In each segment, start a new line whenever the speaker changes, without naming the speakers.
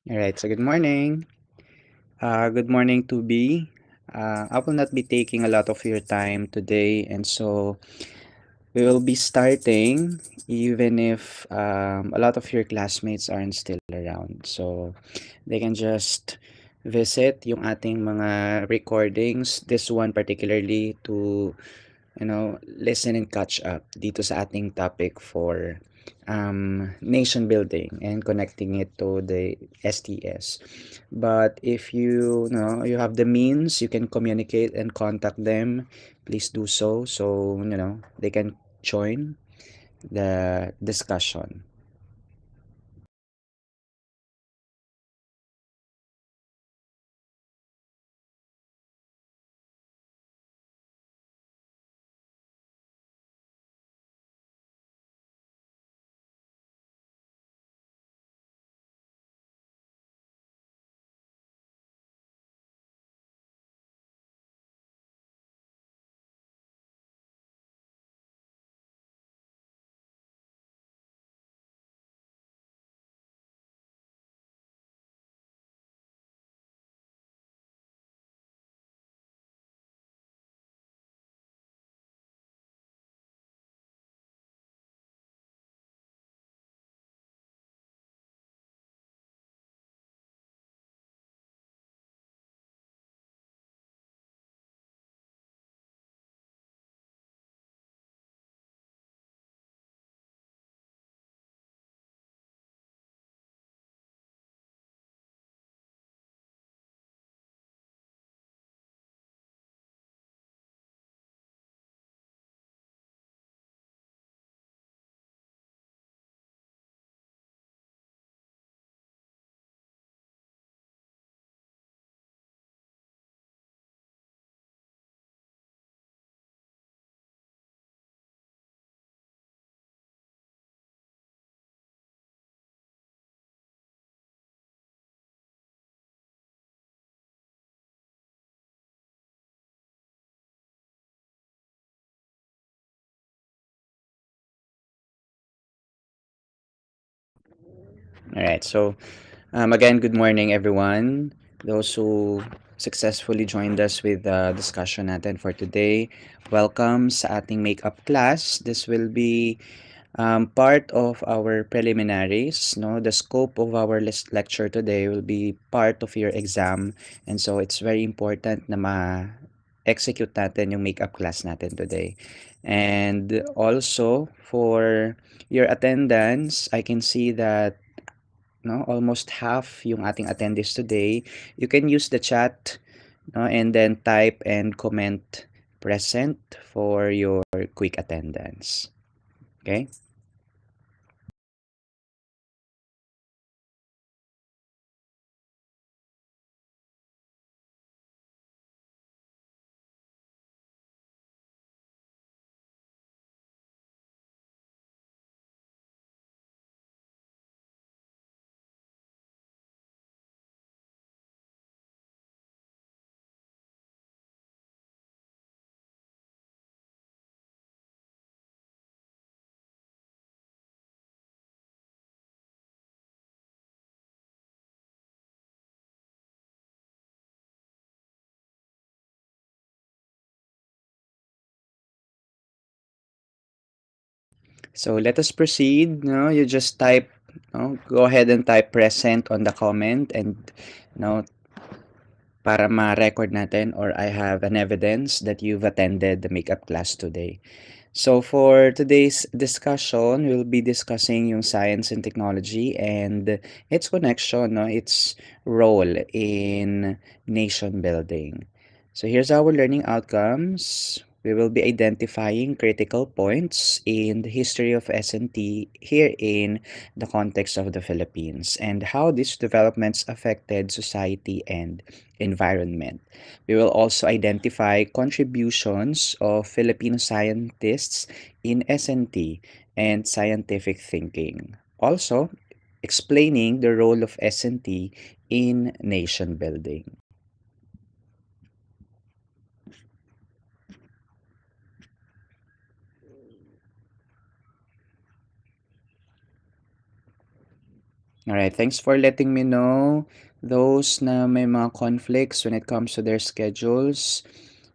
All right, so good morning. Good morning to B. I will not be taking a lot of your time today, and so we will be starting even if a lot of your classmates aren't still around. So they can just visit yung ating mga recordings, this one particularly to listen and catch up dito sa ating topic for nation building and connecting it to the STS. But if you have the means, you can communicate and contact them. Please do so, they can join the discussion. All right. So again, good morning, everyone. Those who successfully joined us with the discussion natin for today, welcome sa ating makeup class. This will be part of our preliminaries. No, the scope of our lecture today will be part of your exam, and so it's very important na execute natin yung makeup class natin today. And also for your attendance, I can see that no, almost half yung ating attendees today. You can use the chat, no, and then type and comment present for your quick attendance. Okay? So let us proceed. No, you just type. No, go ahead and type present on the comment, and no, para ma-record natin or I have an evidence that you've attended the makeup class today. So for today's discussion, we'll be discussing yung science and technology and its connection, no, its role in nation building. So here's our learning outcomes. We will be identifying critical points in the history of S&T here in the context of the Philippines and how these developments affected society and environment. We will also identify contributions of Filipino scientists in S&T and scientific thinking. Also, explaining the role of S&T in nation building. Alright, thanks for letting me know those na may mga conflicts when it comes to their schedules.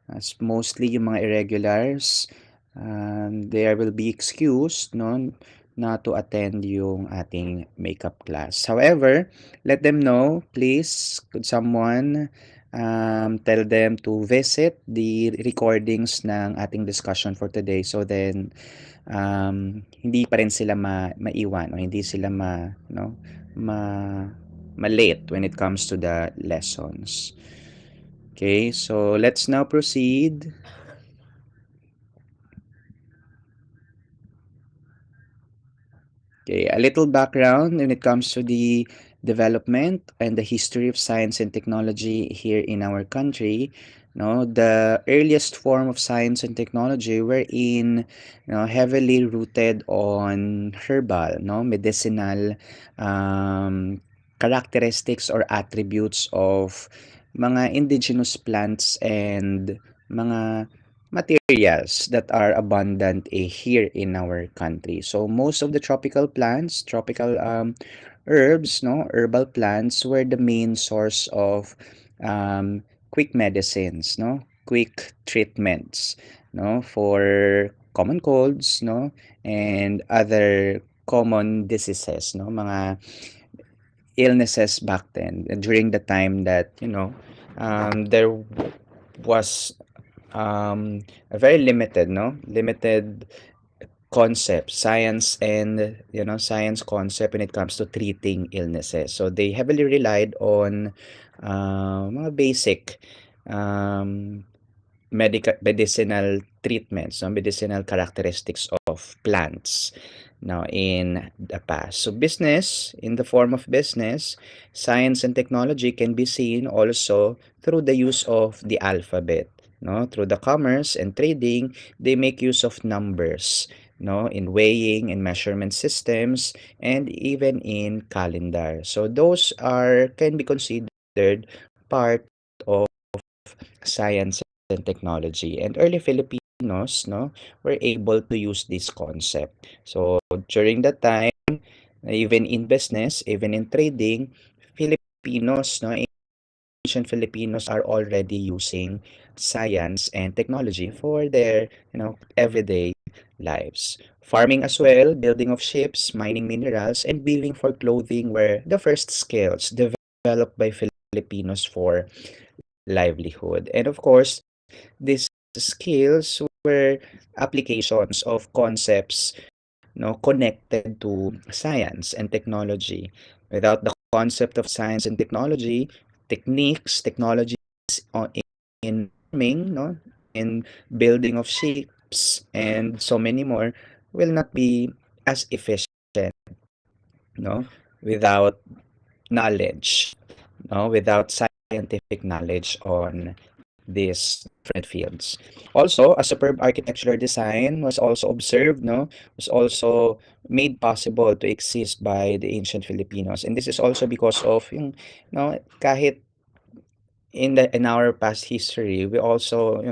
As mostly yung mga irregulars, they will be excused, no, not to attend yung ating makeup class. However, let them know, please, could someone tell them to visit the recordings ng ating discussion for today, so then hindi pa rin sila maiwan o hindi sila no, ma ma-late when it comes to the lessons. Okay, so let's now proceed. Okay, a little background when it comes to the development and the history of science and technology here in our country. No, the earliest form of science and technology were in, heavily rooted on herbal, no, medicinal characteristics or attributes of mga indigenous plants and mga materials that are abundant here in our country. So most of the tropical plants, tropical herbs, no, herbal plants were the main source of quick medicines, no, quick treatments, no, for common colds, no, and other common diseases, no, mga illnesses back then during the time that there was a very limited, no, limited concept, science, and science concept when it comes to treating illnesses. So they heavily relied on mga basic um, medicinal treatments, no, medicinal characteristics of plants now in the past. So business, in the form of business, science and technology can be seen also through the use of the alphabet. No, through the commerce and trading, they make use of numbers, no, in weighing and measurement systems, and even in calendar. So those are can be considered part of science and technology. And early Filipinos, no, were able to use this concept. So during that time, even in business, even in trading, Filipinos, no, ancient Filipinos are already using science and technology for their, everyday lives. Farming as well, building of ships, mining minerals, and weaving for clothing were the first skills developed by Filipinos for livelihood. And of course, these skills were applications of concepts, connected to science and technology. Without the concept of science and technology, technologies in farming, no, in building of ships, and so many more will not be as efficient, no, without knowledge, no, without scientific knowledge on these different fields. Also, a superb architectural design was also observed, no, was also made possible to exist by the ancient Filipinos. And this is also because of yung, kahit in our past history, we also,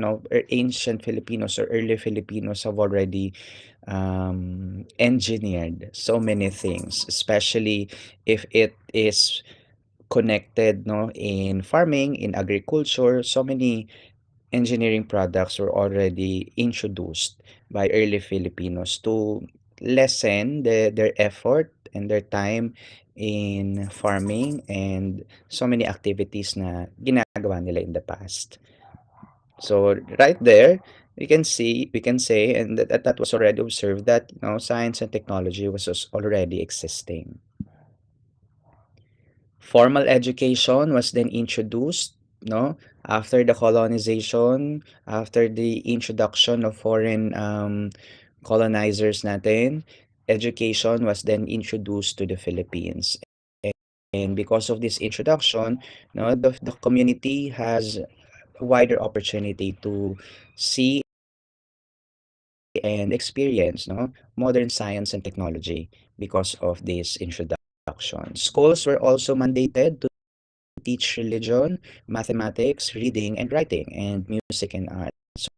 ancient Filipinos or early Filipinos have already engineered so many things, especially if it is connected, no, in farming, in agriculture. So many engineering products were already introduced by early Filipinos to lessen their effort and their time in farming and so many activities na ginagawa nila in the past. So right there, we can say, and that was already observed that science and technology was already existing. Formal education was then introduced, no, after the colonization, after the introduction of foreign colonizers natin. Education was then introduced to the Philippines. And because of this introduction, no, the community has a wider opportunity to see and experience, no, modern science and technology because of this introduction. Schools were also mandated to teach religion, mathematics, reading and writing, and music and art. So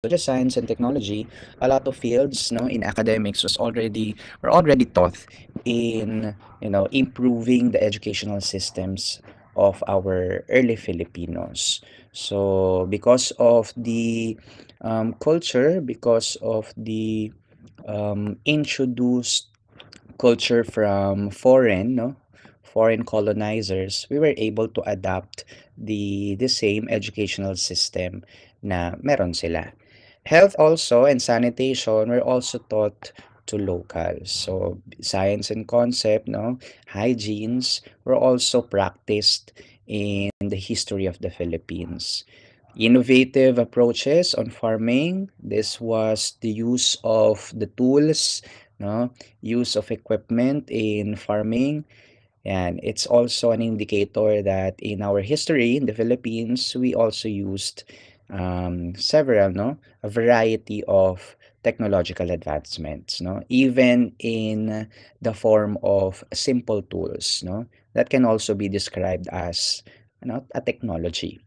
just science and technology, a lot of fields, no, in academics were already taught in improving the educational systems of our early Filipinos. So because of the culture, because of the introduced culture from foreign colonizers, we were able to adapt the same educational system na meron sila. Health also and sanitation were also taught to locals. So science and concept, hygienes were also practiced in the history of the Philippines. Innovative approaches on farming. This was the use of the tools, no, use of equipment in farming, and it's also an indicator that in our history in the Philippines, we also used several, a variety of technological advancements, even in the form of simple tools, that can also be described as, a technology.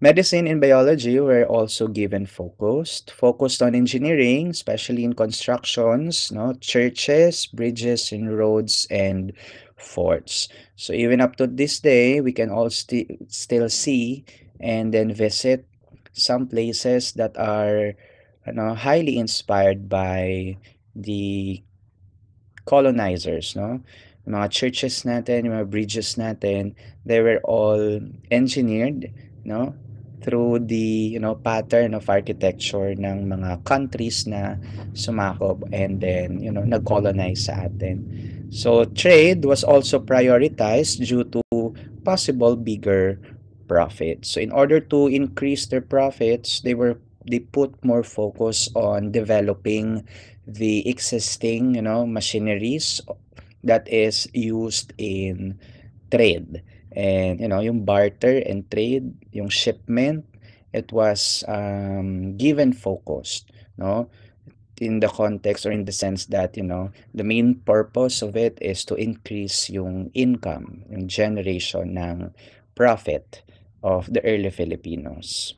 Medicine and biology were also given focused on engineering, especially in constructions, churches, bridges, and roads and forts. So even up to this day, we can all still see and then visit some places that are, highly inspired by the colonizers, no? Yung mga churches natin, yung mga bridges natin, they were all engineered, no? Through the, pattern of architecture ng mga countries na sumakop and then, nag-colonize sa atin. So, trade was also prioritized due to possible bigger profits. So, in order to increase their profits, they put more focus on developing the existing, machineries that is used in trade. And, yung barter and trade, yung shipment, it was given focus, no? In the context or in the sense that, the main purpose of it is to increase yung income, yung generation ng profit of the early Filipinos.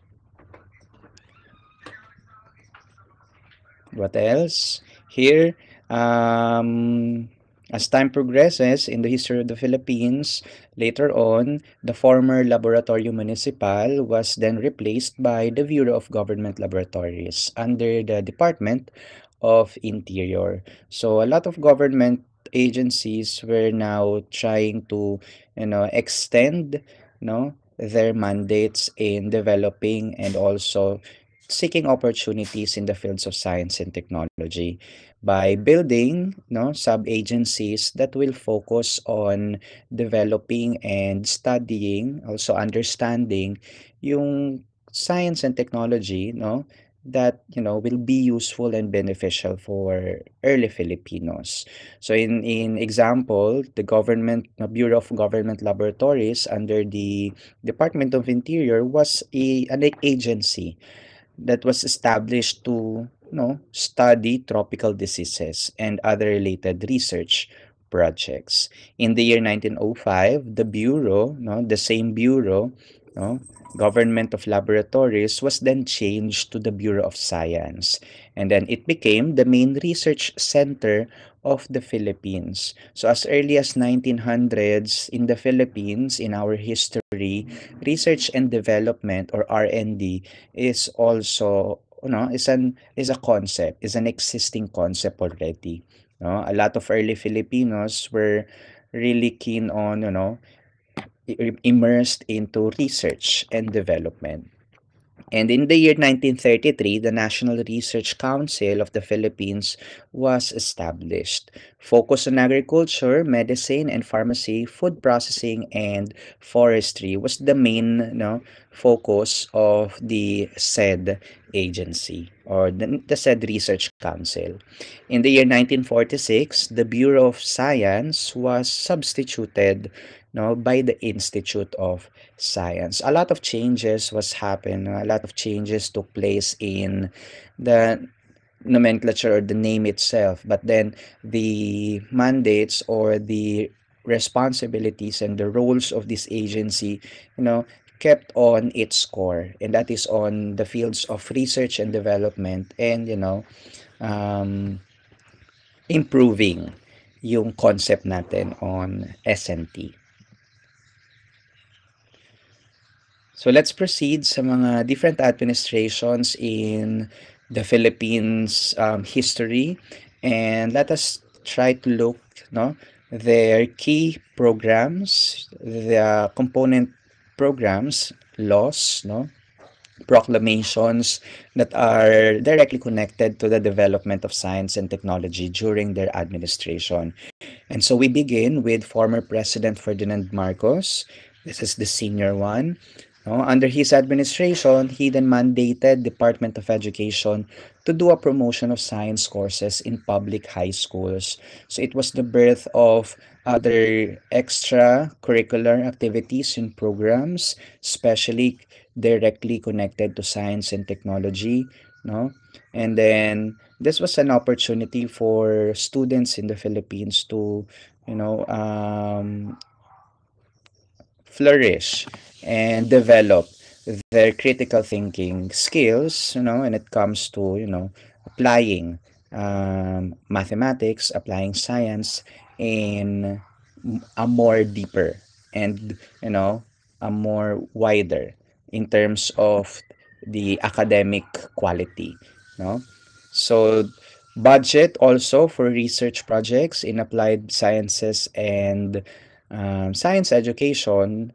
What else? Here, as time progresses in the history of the Philippines, later on, the former Laboratorio Municipal was then replaced by the Bureau of Government Laboratories under the Department of Interior. So a lot of government agencies were now trying to, extend, their mandates in developing and also seeking opportunities in the fields of science and technology by building, sub-agencies that will focus on developing and studying, also understanding yung science and technology, that will be useful and beneficial for early Filipinos. So in example, the government Bureau of Government Laboratories under the Department of Interior was an agency that was established to, study tropical diseases and other related research projects. In the year 1905, the bureau, the same bureau, no, Government of Laboratories was then changed to the Bureau of Science, and then it became the main research center of the Philippines. So as early as 1900s in the Philippines, in our history, research and development or R&D is also, is a concept, is an existing concept already. No? A lot of early Filipinos were really keen on, immersed into research and development. And in the year 1933, the National Research Council of the Philippines was established. Focus on agriculture, medicine and pharmacy, food processing, and forestry was the main, focus of the said agency or the said Research Council. In the year 1946, the Bureau of Science was substituted, by the Institute of Science. A lot of changes was happened. A lot of changes took place in the nomenclature or the name itself, but then the mandates or the responsibilities and the roles of this agency, kept on its core, and that is on the fields of research and development and, um, improving yung concept natin on SNT. So let's proceed sa mga different administrations in the Philippines history, and let us try to look, no, their key programs, the component programs, laws, no, proclamations that are directly connected to the development of science and technology during their administration. And so we begin with former President Ferdinand Marcos. This is the senior one. No? Under his administration, he then mandated Department of Education to do a promotion of science courses in public high schools. So it was the birth of other extracurricular activities and programs, especially directly connected to science and technology. No? And then this was an opportunity for students in the Philippines to, you know, flourish and develop their critical thinking skills, when it comes to, applying mathematics, applying science in a more deeper and, a more wider in terms of the academic quality, no? So budget also for research projects in applied sciences and science education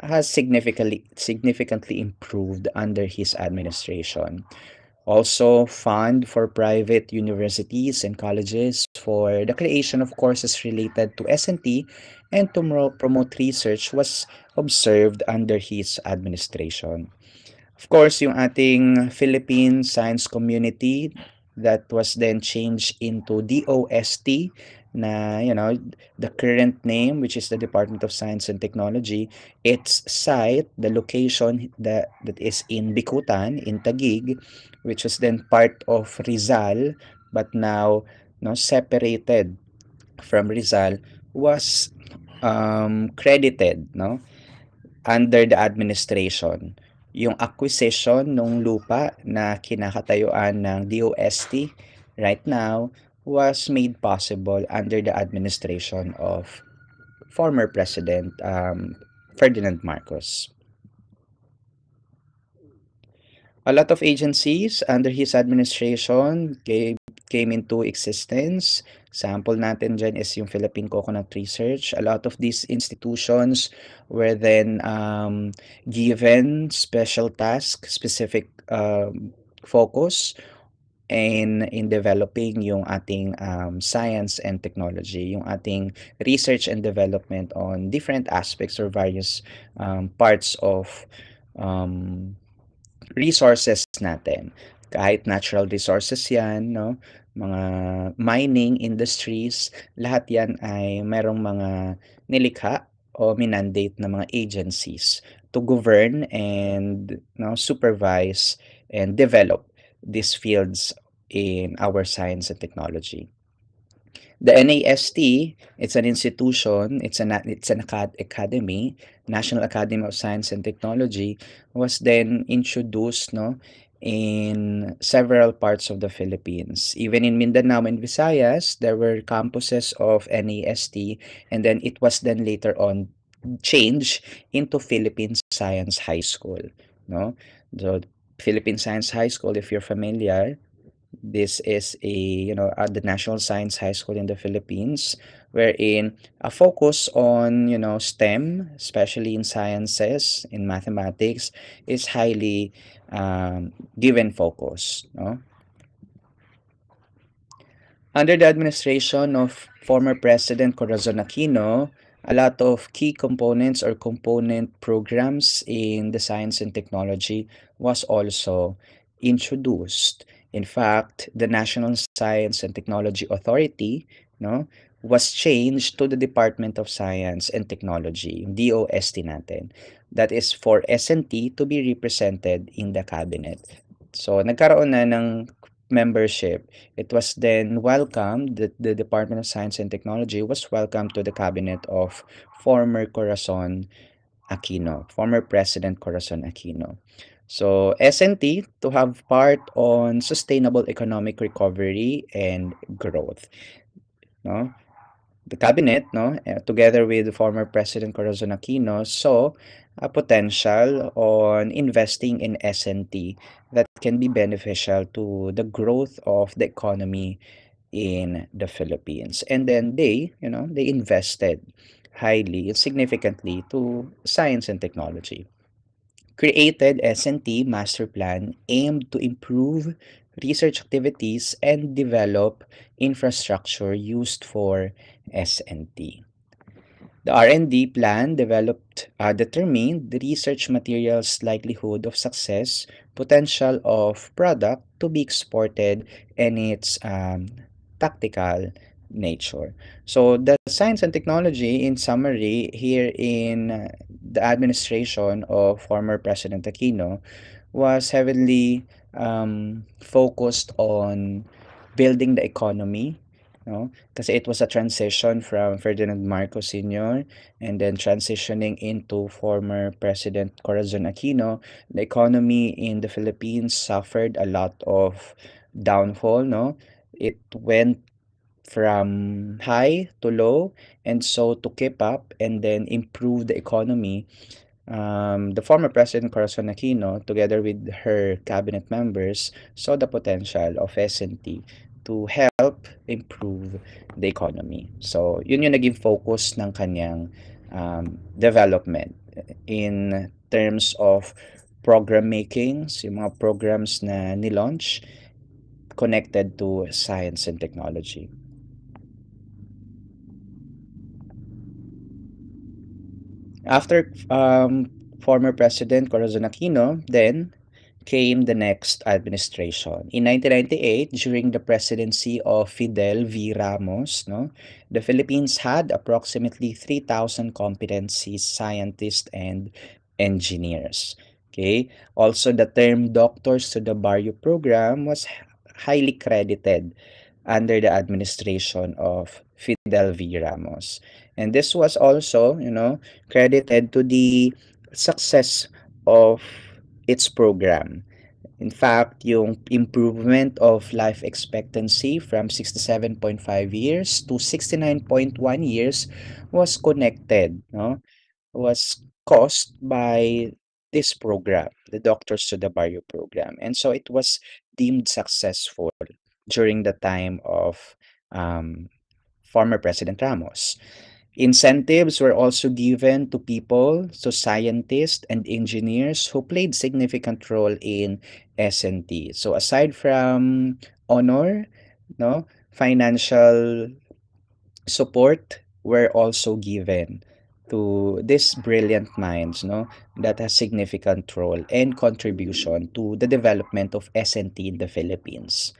has significantly improved under his administration. Also, fund for private universities and colleges for the creation of courses related to S&T and to promote research was observed under his administration. Of course, yung ating Philippine Science Community that was then changed into DOST na, the current name, which is the Department of Science and Technology. Its site, the location that is in Bikutan, in Taguig, which was then part of Rizal, but now, separated from Rizal, was credited, under the administration. Yung acquisition ng lupa na kinakatayuan ng DOST right now was made possible under the administration of former President Ferdinand Marcos. A lot of agencies under his administration came into existence. Sample natin dyan is yung Philippine Coconut Research. A lot of these institutions were then given special task, specific focus in developing yung ating science and technology, yung ating research and development on different aspects or various parts of um, resources natin. Kahit natural resources yan, no? Mga mining industries, lahat yan ay merong mga nilikha o minandate na mga agencies to govern and, supervise and develop these fields in our science and technology. The NAST, it's an institution, it's an academy, National Academy of Science and Technology, was then introduced, in several parts of the Philippines. Even in Mindanao and Visayas, there were campuses of NAST, and then it was then later on changed into Philippine Science High School, no? So Philippine Science High School, if you're familiar, this is the National Science High School in the Philippines, wherein a focus on, STEM, especially in sciences, in mathematics, is highly given focus, no? Under the administration of former President Corazon Aquino, a lot of key components or component programs in the science and technology was also introduced. In fact, the National Science and Technology Authority, was changed to the Department of Science and Technology, DOST natin. That is for S&T to be represented in the cabinet. So, nagkaroon na ng membership. It was then welcomed that the Department of Science and Technology was welcomed to the cabinet of former Corazon Aquino, former President Corazon Aquino. So SNT to have part on sustainable economic recovery and growth, no? the cabinet, no, together with former President Corazon Aquino, saw a potential on investing in S&T that can be beneficial to the growth of the economy in the Philippines. And then they invested highly and significantly to science and technology. Created S&T Master Plan aimed to improve research activities and develop infrastructure used for S&T. The R&D plan determined the research material's likelihood of success, potential of product to be exported, and its tactical nature. So the science and technology, in summary, here in the administration of former President Aquino, was heavily focused on building the economy, no? Kasi it was a transition from Ferdinand Marcos Sr. and then transitioning into former President Corazon Aquino. The economy in the Philippines suffered a lot of downfall, no? It went from high to low, and so to keep up and then improve the economy, the former President Corazon Aquino, together with her cabinet members, saw the potential of S&T to help improve the economy. So, yun yung naging focus ng kanyang development in terms of program makings, yung mga programs na ni-launch connected to science and technology. After former President Corazon Aquino, then came the next administration. In 1998, during the presidency of Fidel V. Ramos, no, the Philippines had approximately 3,000 competency scientists and engineers. Okay. Also, the term Doctors to the Barrio program was highly credited under the administration of Fidel V. Ramos. And this was also, credited to the success of its program. In fact, yung improvement of life expectancy from 67.5 years to 69.1 years was connected, no? Was caused by this program, the Doctors to the Barrio program. And so it was deemed successful during the time of um, former President Ramos. Incentives were also given to people, to scientists and engineers who played significant role in S&T. So aside from honor, no, financial support were also given to these brilliant minds, no, that has significant role and contribution to the development of S&T in the Philippines.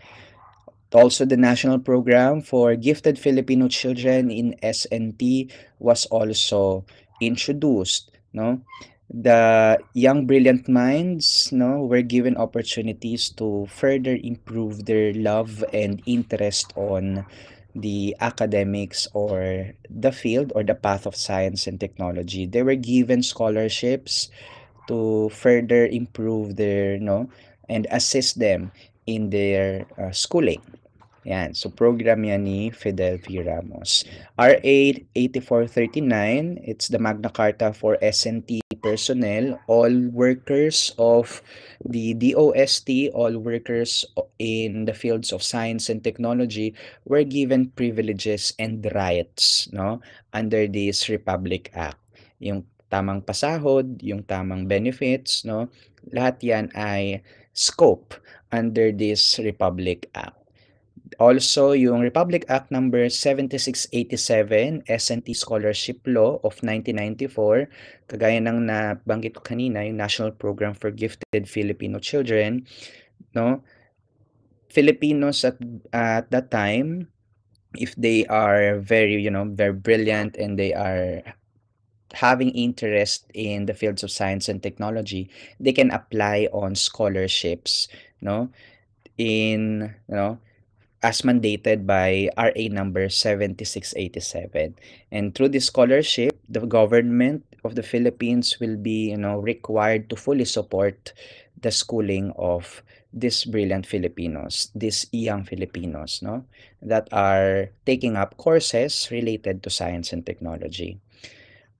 Also, the national program for gifted Filipino children in SNT was also introduced. No, the young brilliant minds, no, were given opportunities to further improve their love and interest on the academics or the field or the path of science and technology. They were given scholarships to further improve their, and assist them in their schooling. Yan. So, program yan ni Fidel V. Ramos. RA 8439, it's the Magna Carta for S&T personnel, all workers of the DOST, all workers in the fields of science and technology were given privileges and rights, no, under this Republic Act. Yung tamang pasahod, yung tamang benefits, no, lahat yan ay scope under this Republic Act. Also, yung Republic Act number 7687, S&T Scholarship Law of 1994, kagaya ng nabanggit ko kanina, yung National Program for Gifted Filipino Children, no? Filipinos at that time, if they are very, very brilliant and they are having interest in the fields of science and technology, they can apply on scholarships, no? In, as mandated by RA number 7687. And through this scholarship, the government of the Philippines will be, required to fully support the schooling of these brilliant Filipinos, these young Filipinos, no, that are taking up courses related to science and technology.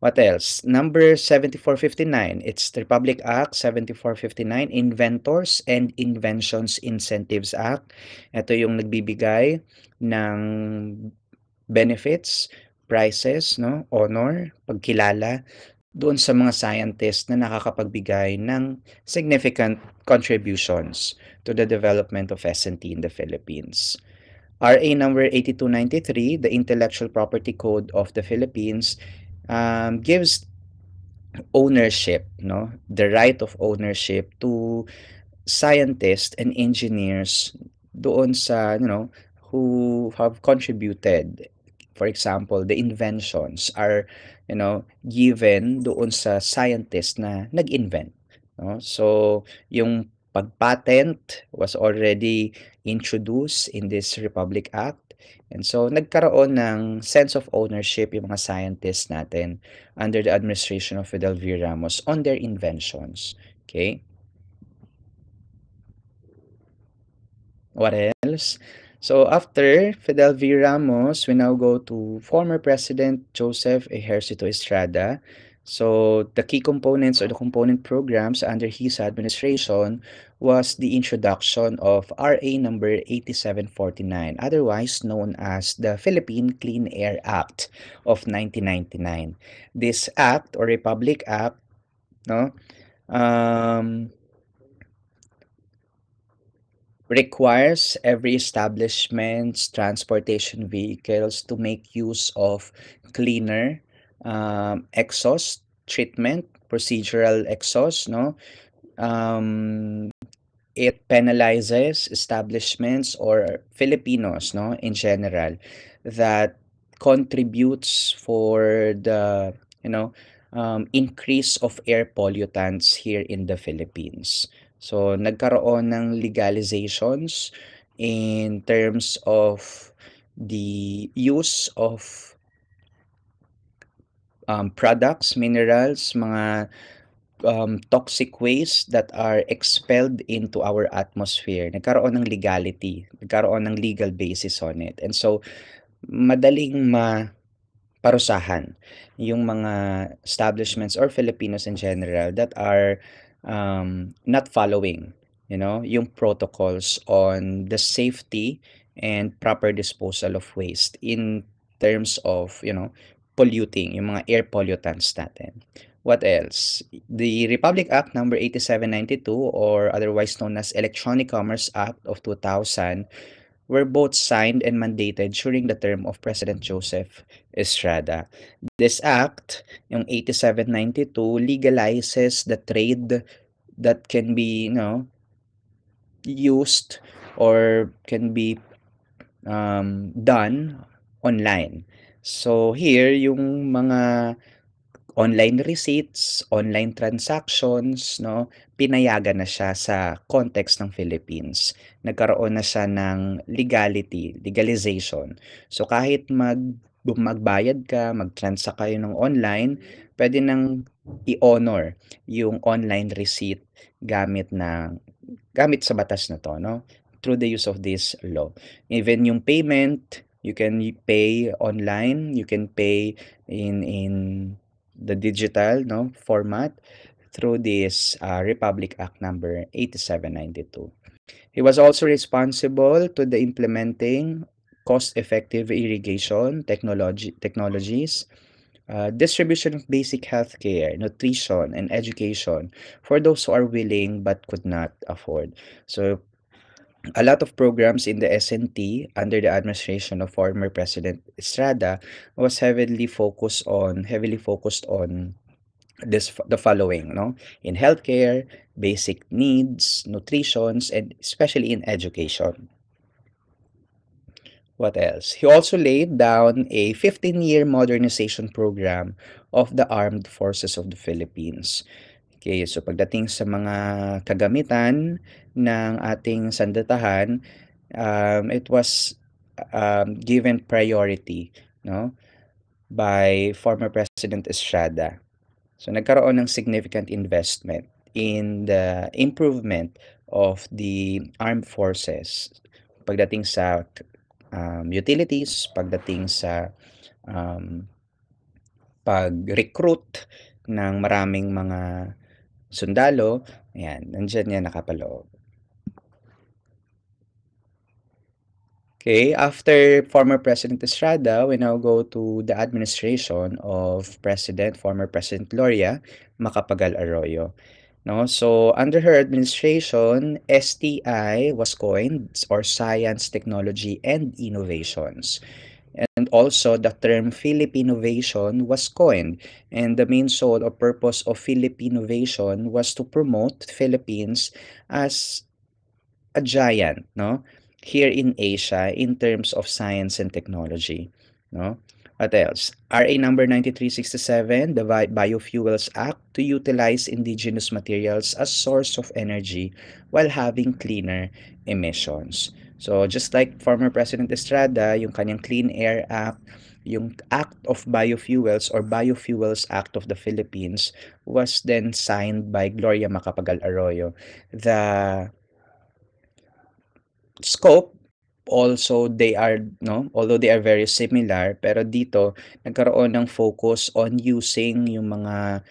What else? Number 7459, it's the Republic Act 7459, Inventors and Inventions Incentives Act. Ito yung nagbibigay ng benefits, prizes, no, honor, pagkilala doon sa mga scientists na nakakapagbigay ng significant contributions to the development of S&T in the Philippines. RA number 8293, the Intellectual Property Code of the Philippines, gives ownership, no, the right of ownership to scientists and engineers doon sa, who have contributed. For example, the inventions are, given doon sa scientist na nag-invent, no? So, yung pag-patent was already introduced in this Republic Act. And so, nagkaroon ng sense of ownership yung mga scientists natin under the administration of Fidel V. Ramos on their inventions. Okay? What else? So after Fidel V. Ramos, we now go to former President Joseph Ejercito Estrada. So the key components or the component programs under his administration was the introduction of RA number 8749, otherwise known as the Philippine Clean Air Act of 1999. This act or Republic Act, no, requires every establishment's transportation vehicles to make use of cleaner exhaust treatment, procedural exhaust, no? It penalizes establishments or Filipinos, no, in general, that contributes for the, increase of air pollutants here in the Philippines. So, nagkaroon ng legalizations in terms of the use of products, minerals, mga toxic waste that are expelled into our atmosphere. Nagkaroon ng legality, nagkaroon ng legal basis on it. And so, madaling parusahan yung mga establishments or Filipinos in general that are not following, yung protocols on the safety and proper disposal of waste in terms of, polluting, yung mga air pollutants natin. What else? The Republic Act number 8792 or otherwise known as Electronic Commerce Act of 2000 were both signed and mandated during the term of President Joseph Estrada. This act, yung 8792, legalizes the trade that can be, used or can be done online. So here, yung mga online receipts, online transactions, no, pinayagan na siya sa context ng Philippines. Nagkaroon na siya ng legalization. So kahit magbayad ka, mag-transact kayo ng online, pwede nang i-honor yung online receipt gamit sa batas na to, no? Through the use of this law. Even yung payment, you can pay online, you can pay in the digital, no, format through this Republic Act number 8792. He was also responsible to the implementing cost-effective irrigation technologies, distribution of basic healthcare, nutrition, and education for those who are willing but could not afford. So a lot of programs in the S&T under the administration of former President Estrada was heavily focused on the following, no, in healthcare, basic needs, nutritions, and especially in education. What else? He also laid down a 15-year modernization program of the armed forces of the Philippines. Okay, so pagdating sa mga kagamitan ng ating sandatahan, it was given priority, no, by former President Estrada. So nagkaroon ng significant investment in the improvement of the armed forces pagdating sa utilities, pagdating sa um, pag-recruit ng maraming mga sundalo. Ayan, nandiyan yan nakapaloob. Okay, after former President Estrada, we now go to the administration of former President Gloria Macapagal Arroyo. No, so under her administration, STI was coined, or Science, Technology, and Innovations. And also, the term Philippinnovation was coined. And the main sole or purpose of Philippinnovation was to promote Philippines as a giant, no, here in Asia in terms of science and technology, no. What else? RA number 9367, the Biofuels Act, to utilize indigenous materials as source of energy while having cleaner emissions. So just like former President Estrada, yung kanyang Clean Air Act, yung Act of Biofuels or Biofuels Act of the Philippines was then signed by Gloria Macapagal Arroyo. The scope also, they are, no, although they are very similar, pero dito nagkaroon ng focus on using yung mga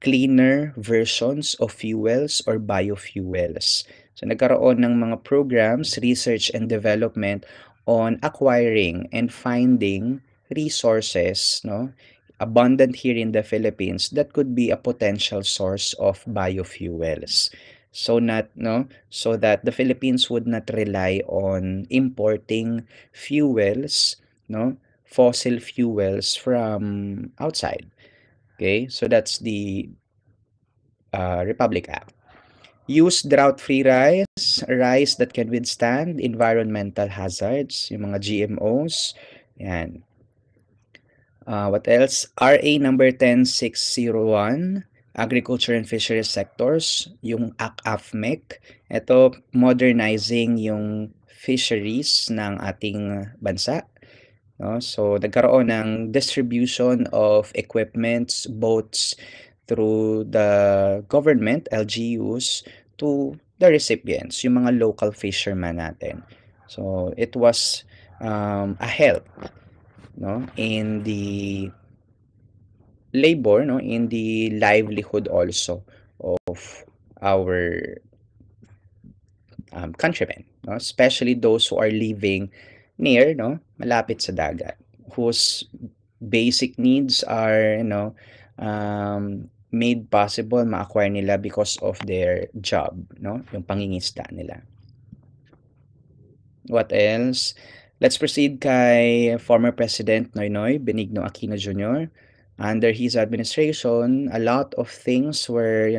cleaner versions of fuels or biofuels. So nagkaroon ng mga programs, research and development on acquiring and finding resources, no, abundant here in the Philippines that could be a potential source of biofuels. So not, no, so that the Philippines would not rely on importing fuels, no, fossil fuels from outside. Okay, so that's the Republic Act. Use drought-free rice that can withstand environmental hazards, yung mga GMOs. Yan. What else? RA number 10601, Agriculture and Fisheries Sectors, yung ACAFMEC. Ito, modernizing yung fisheries ng ating bansa. No? So, nagkaroon ng distribution of equipments, boats, through the government, LGUs, to the recipients, yung mga local fishermen natin. So, it was a help, no, in the labor, no, in the livelihood also of our countrymen, no, especially those who are living near, no, malapit sa dagat, whose basic needs are, made possible, ma-acquire nila because of their job, no, yung pangingisda nila. What else? Let's proceed kay former President Noynoy Benigno Aquino Jr. Under his administration, a lot of things were,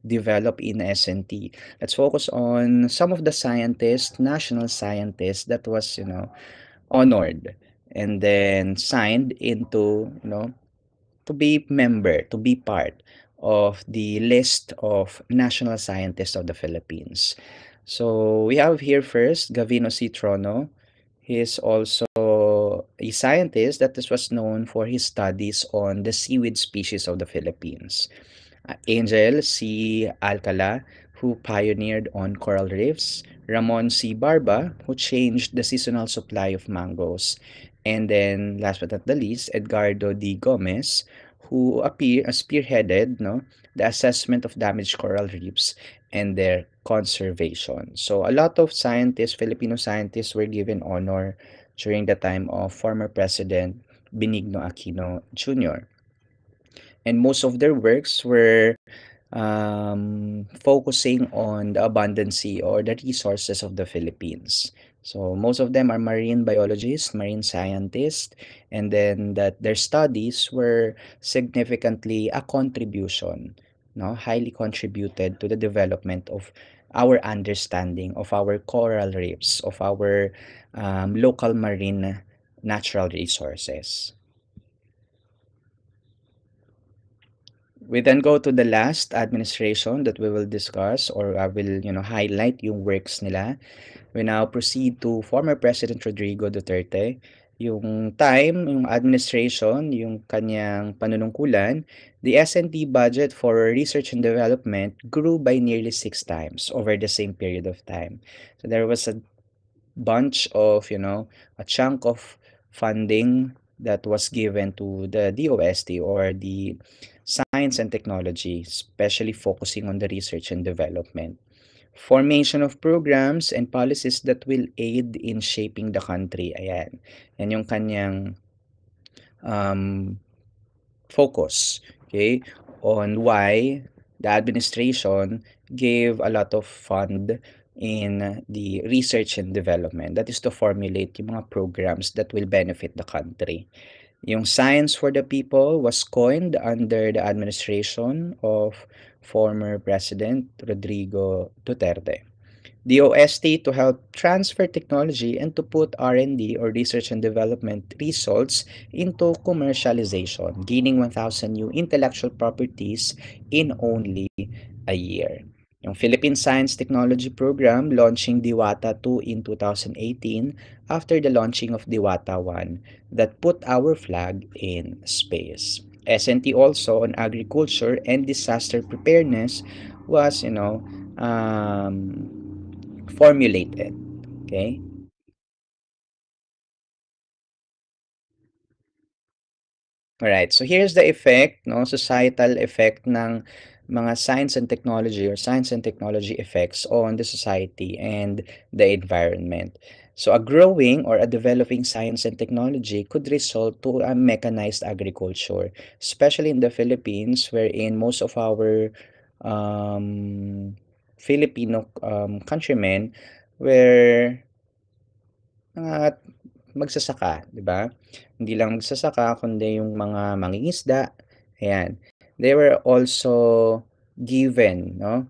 developed in SNT. Let's focus on some of the scientists, national scientists that was, honored and then signed into, to be member, to be part of the list of national scientists of the Philippines. So we have here first Gavino C. Trono. He is also a scientist that was known for his studies on the seaweed species of the Philippines. Angel C. Alcala, who pioneered on coral reefs. Ramon C. Barba, who changed the seasonal supply of mangoes. And then, last but not the least, Edgardo D. Gomez, who spearheaded, no, the assessment of damaged coral reefs and their conservation. So a lot of scientists, Filipino scientists, were given honor during the time of former President Benigno Aquino Jr. And most of their works were focusing on the abundancy or the resources of the Philippines. So most of them are marine biologists, marine scientists, and then that their studies were significantly a contribution, no, highly contributed to the development of our understanding of our coral reefs, of our local marine natural resources. We then go to the last administration that we will discuss, or I will, highlight yung works nila. We now proceed to former President Rodrigo Duterte. Yung administration, yung kanyang panunungkulan, the S&T budget for research and development grew by nearly 6 times over the same period of time. So there was a bunch of, a chunk of funding that was given to the DOST, or the science and technology, especially focusing on the research and development. Formation of programs and policies that will aid in shaping the country. Ayan. Yan yung kanyang um, focus, okay, on why the administration gave a lot of fund in the research and development. That is to formulate yung mga programs that will benefit the country. Yung Science for the People was coined under the administration of former President Rodrigo Duterte. The OST to help transfer technology and to put R&D, or research and development results, into commercialization, gaining 1,000 new intellectual properties in only a year. Yung Philippine Science Technology Program launching Diwata 2 in 2018 after the launching of Diwata 1 that put our flag in space. SNT also on agriculture and disaster preparedness was, formulated. Okay? Alright, so here's the effect, no, societal effect ng mga science and technology, or science and technology effects on the society and the environment. So a growing or a developing science and technology could result to a mechanized agriculture, especially in the Philippines, wherein most of our Filipino countrymen were mga magsasaka, 'di ba? Hindi lang magsasaka kundi yung mga mangingisda, ayan. They were also given, no,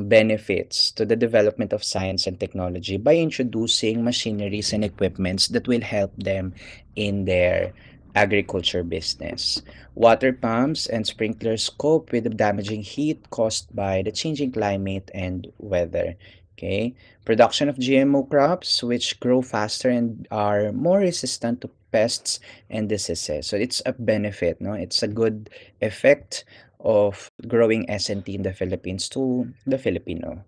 benefits to the development of science and technology by introducing machineries and equipments that will help them in their agriculture business. Water pumps and sprinklers cope with the damaging heat caused by the changing climate and weather. Okay, production of GMO crops, which grow faster and are more resistant to pests and diseases. So it's a benefit, no? It's a good effect of growing SNT in the Philippines to the Filipino.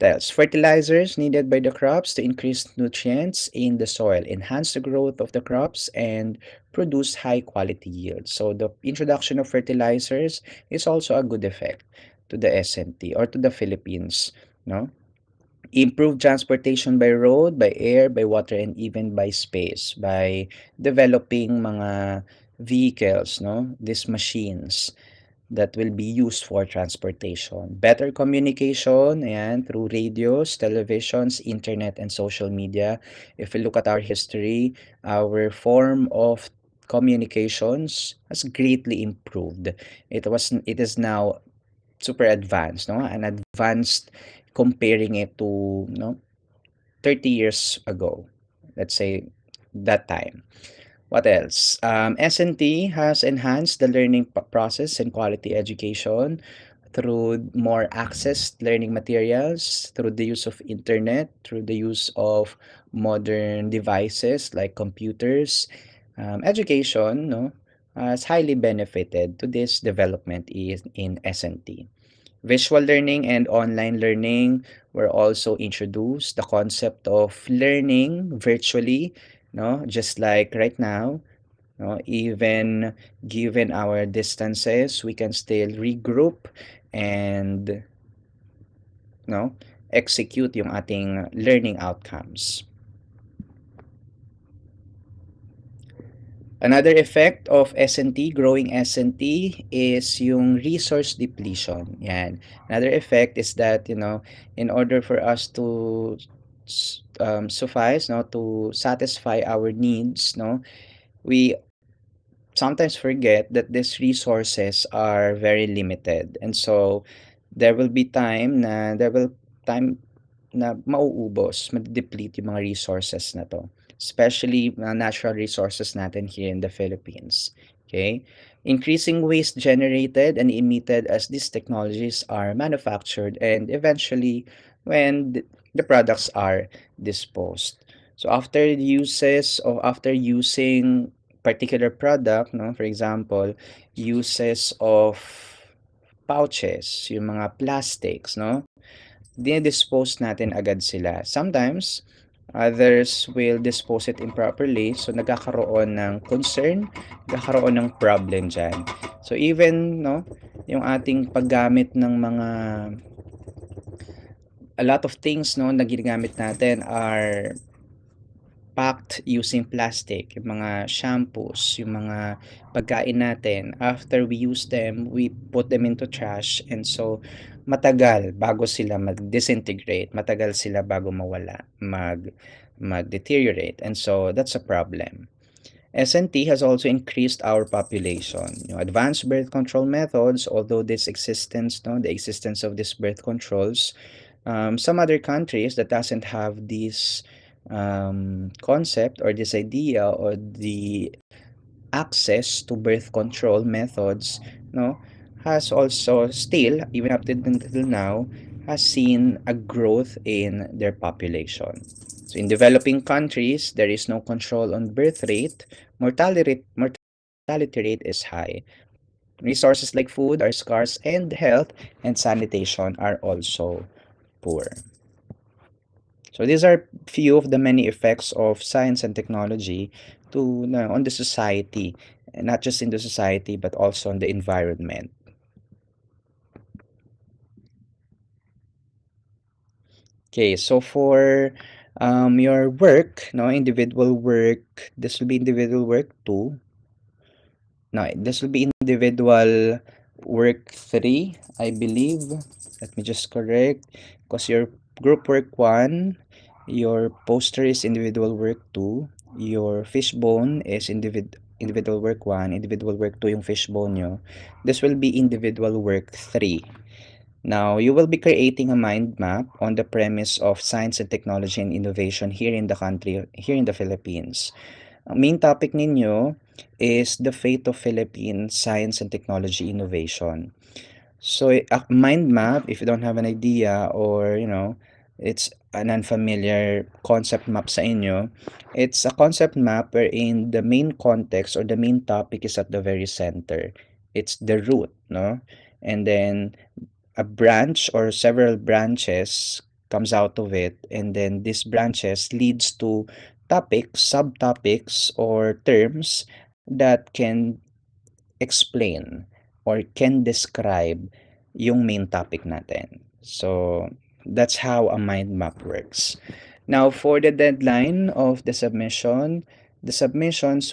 That's fertilizers needed by the crops to increase nutrients in the soil, enhance the growth of the crops, and produce high quality yields. So the introduction of fertilizers is also a good effect to the SNT, or to the Philippines, no? Improve transportation by road, by air, by water, and even by space, by developing mga vehicles, no? These machines that will be used for transportation. Better communication, ayan, through radios, televisions, internet, and social media. If we look at our history, our form of communications has greatly improved. It is now super advanced, no? And advanced comparing it to, 30 years ago. Let's say that time. What else? S&T has enhanced the learning process and quality education through more access learning materials, through the use of internet, through the use of modern devices like computers. Education, no, has highly benefited to this development in S&T. Visual learning and online learning were also introduced. The concept of learning virtually, no, just like right now, no, even given our distances, we can still regroup and, no, execute yung ating learning outcomes. Another effect of S&T, growing S&T, is yung resource depletion. Yan. Another effect is that, in order for us to suffice, no, to satisfy our needs, no, we sometimes forget that these resources are very limited. And so, there will time na mauubos, made-deplete yung mga resources na 'to, especially natural resources natin here in the Philippines. Okay? Increasing waste generated and emitted as these technologies are manufactured and eventually when the products are disposed. So after uses or after using particular product, no, for example, uses of pouches, yung mga plastics, no? Dine-dispose natin agad sila. Sometimes, others will dispose it improperly. So, nagkakaroon ng concern, nagkakaroon ng problem dyan. So, even, no, yung ating paggamit ng mga a lot of things, no, na ginagamit natin are packed using plastic, yung mga shampoos, yung mga pagkain natin. After we use them, we put them into trash and so matagal bago sila mag-disintegrate, matagal sila bago mawala, mag-deteriorate. And so that's a problem. SNT has also increased our population. You know, advanced birth control methods, although the existence of these birth controls, some other countries that doesn't have this concept or this idea or the access to birth control methods, no, has also still, even up until now, has seen a growth in their population. So in developing countries, there is no control on birth rate. Mortality rate is high. Resources like food are scarce, and health and sanitation are also poor. So these are few of the many effects of science and technology on the society, and not just in the society but also on the environment. Okay, so for your work, no, individual work, this will be individual work 2. No, this will be individual work 3, I believe. Let me just correct. Because your group work 1, your poster is individual work 2, your fishbone is individual work 1, individual work 2 yung fishbone nyo. This will be individual work 3. Now, you will be creating a mind map on the premise of science and technology and innovation here in the country, here in the Philippines. Ang main topic ninyo is the fate of Philippine science and technology innovation. So, a mind map, if you don't have an idea or, it's an unfamiliar concept map sa inyo, it's a concept map wherein the main context or the main topic is at the very center. It's the root, no? And then a branch or several branches comes out of it, and then these branches leads to topics, subtopics, or terms that can explain or can describe yung main topic natin. So that's how a mind map works. Now for the deadline of the submissions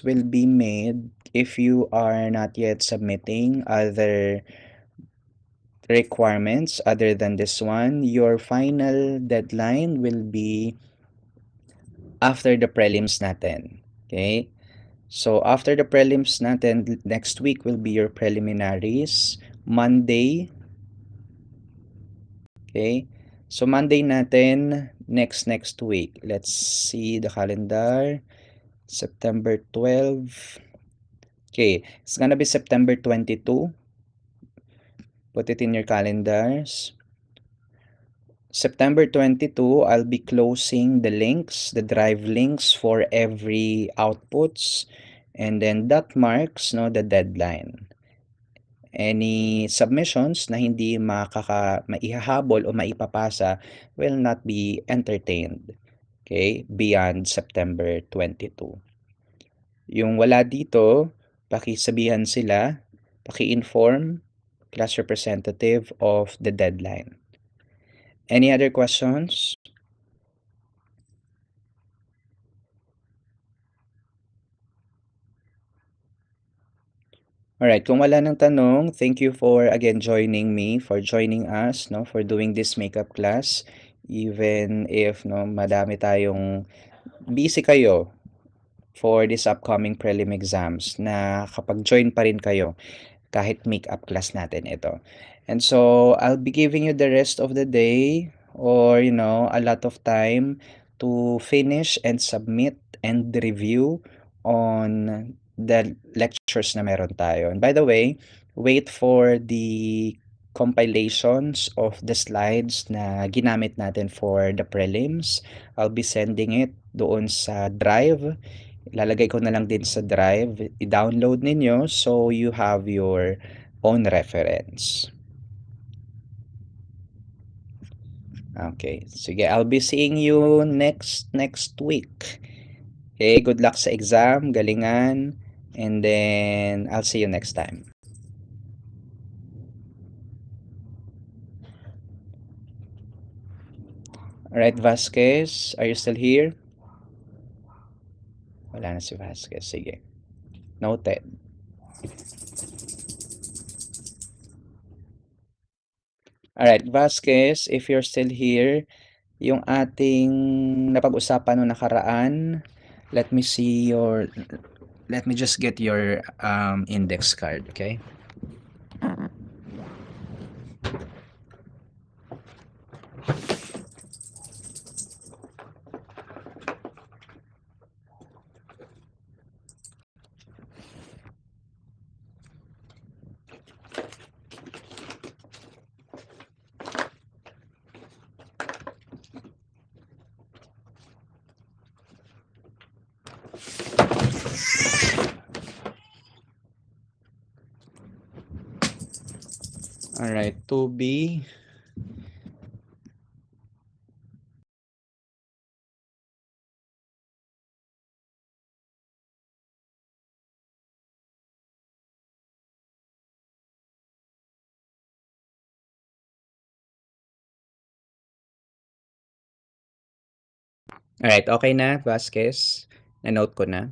will be made if you are not yet submitting other requirements other than this one. Your final deadline will be after the prelims natin. Okay? So, after the prelims natin, next week will be your preliminaries. Monday. Okay? So, Monday natin, next week. Let's see the calendar. September 12. Okay, it's gonna be September 22. Put it in your calendars. September 22, I'll be closing the links, the drive links for every outputs, and then that marks no the deadline. Any submissions na hindi maihahabol o maipapasa will not be entertained, okay, beyond September 22. Yung wala dito, pakisabihan sila, paki-inform class representative of the deadline. Any other questions? Alright, kung wala ng tanong, thank you for again joining us, no, for doing this makeup class. Even if, no, madami tayong busy kayo for this upcoming prelim exams, na kapag join pa rin kayo kahit makeup class natin ito. And so, I'll be giving you the rest of the day or, a lot of time to finish and submit and review on the lectures na meron tayo. And by the way, wait for the compilations of the slides na ginamit natin for the prelims. I'll be sending it doon sa Drive. Ilalagay ko na lang din sa Drive. I-download ninyo so you have your own reference. Okay. Sige, I'll be seeing you next week. Okay, good luck sa exam, galingan, and then I'll see you next time. Alright, Vasquez, are you still here? Wala na si Vasquez. Sige. Noted. Alright, Vasquez, if you're still here, yung ating napag-usapan no nakaraan, let me see your, let me just get your index card, okay? Alright, 2B. Alright, okay na, Vasquez. Na-note ko na.